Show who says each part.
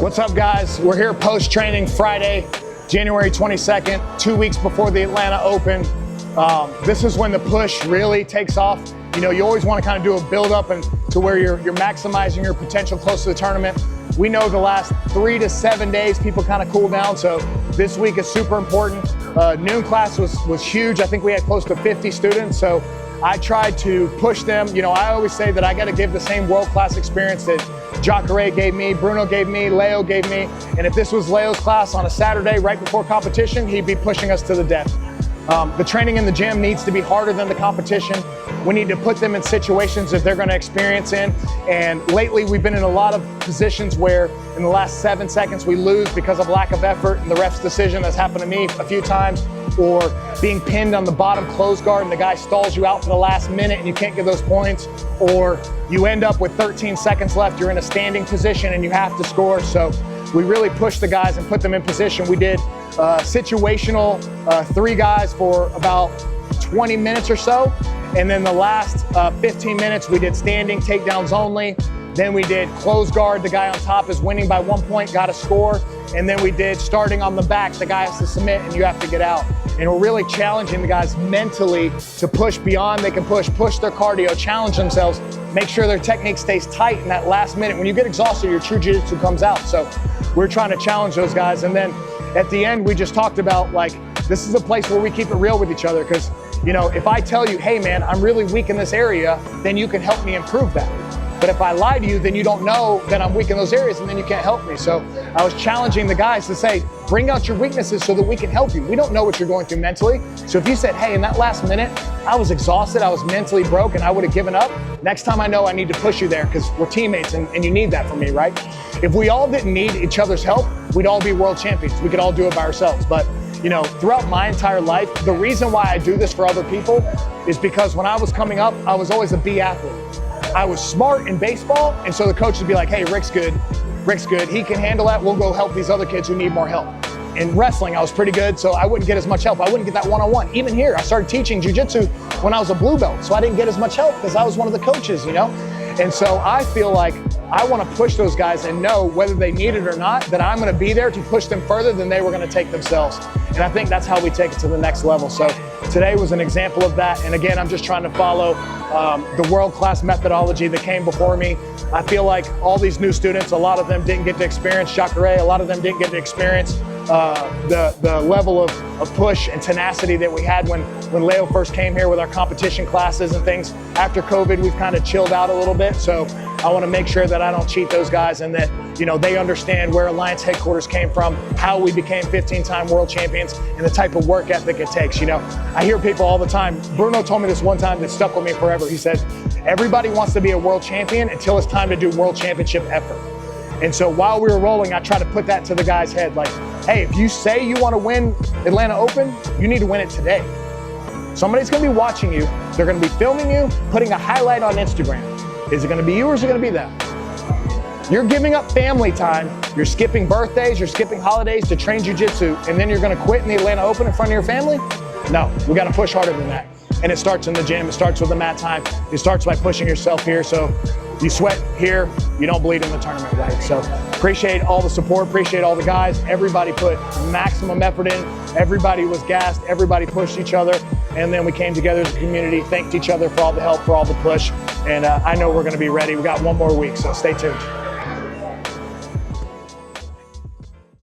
Speaker 1: What's up, guys? We're here post-training Friday, January 22nd, 2 weeks before the Atlanta Open. This is when the push really takes off. You know, you always want to kind of do a build-up and to where you're maximizing your potential close to the tournament. We know the last 3 to 7 days people kind of cool down, so this week is super important. Noon class was huge. I think we had close to 50 students, so I tried to push them. You know, I always say that I got to give the same world-class experience that Jacare gave me, Bruno gave me, Leo gave me, and if this was Leo's class on a Saturday right before competition, he'd be pushing us to the death. The training in the gym needs to be harder than the competition. We need to put them in situations that they're going to experience in. And lately we've been in a lot of positions where in the last 7 seconds we lose because of lack of effort and the ref's decision. That's happened to me a few times. Or being pinned on the bottom close guard and the guy stalls you out for the last minute and you can't get those points. Or you end up with 13 seconds left, you're in a standing position and you have to score. So we really pushed the guys and put them in position. We did situational 3 guys for about 20 minutes or so. And then the last 15 minutes, we did standing takedowns only. Then we did close guard. The guy on top is winning by 1 point, got a score. And then we did starting on the back. The guy has to submit and you have to get out. And we're really challenging the guys mentally to push beyond. They can push their cardio, challenge themselves, make sure their technique stays tight in that last minute. When you get exhausted, your true jiu-jitsu comes out. So we're trying to challenge those guys. And then at the end, we just talked about, like, this is a place where we keep it real with each other. Because, you know, if I tell you, hey man, I'm really weak in this area, then you can help me improve that. But if I lie to you, then you don't know that I'm weak in those areas and then you can't help me. So I was challenging the guys to say, bring out your weaknesses so that we can help you. We don't know what you're going through mentally. So if you said, hey, in that last minute, I was exhausted, I was mentally broke and I would have given up, next time I know I need to push you there because we're teammates and you need that from me, right? If we all didn't need each other's help, we'd all be world champions. We could all do it by ourselves. But you know, throughout my entire life, the reason why I do this for other people is because when I was coming up, I was always a B athlete. I was smart in baseball, and so the coach would be like, hey, Rick's good, he can handle that, we'll go help these other kids who need more help. In wrestling, I was pretty good, so I wouldn't get as much help. I wouldn't get that one-on-one. Even here, I started teaching jiu-jitsu when I was a blue belt, so I didn't get as much help because I was one of the coaches, you know? And so I feel like I want to push those guys and know whether they need it or not, that I'm going to be there to push them further than they were going to take themselves. And I think that's how we take it to the next level. So today was an example of that. And again, I'm just trying to follow the world-class methodology that came before me. I feel like all these new students, a lot of them didn't get to experience Jacare, a lot of them didn't get to experience the level of push and tenacity that we had when Leo first came here with our competition classes and things. After COVID, we've kind of chilled out a little bit. So I want to make sure that I don't cheat those guys and that, you know, they understand where Alliance headquarters came from, how we became 15-time world champions, and the type of work ethic it takes. You know, I hear people all the time. Bruno told me this one time that stuck with me forever. He said, everybody wants to be a world champion until it's time to do world championship effort. And so while we were rolling, I try to put that to the guy's head. Like, hey, if you say you want to win Atlanta Open, you need to win it today. Somebody's going to be watching you. They're going to be filming you, putting a highlight on Instagram. Is it going to be you or is it going to be them? You're giving up family time. You're skipping birthdays. You're skipping holidays to train jiu-jitsu. And then you're going to quit in the Atlanta Open in front of your family? No, we got to push harder than that. And it starts in the gym. It starts with the mat time. It starts by pushing yourself here. So you sweat here, you don't bleed in the tournament, right? So appreciate all the support, appreciate all the guys. Everybody put maximum effort in. Everybody was gassed. Everybody pushed each other. And then we came together as a community, thanked each other for all the help, for all the push. And I know we're going to be ready. We got 1 more week, so stay tuned.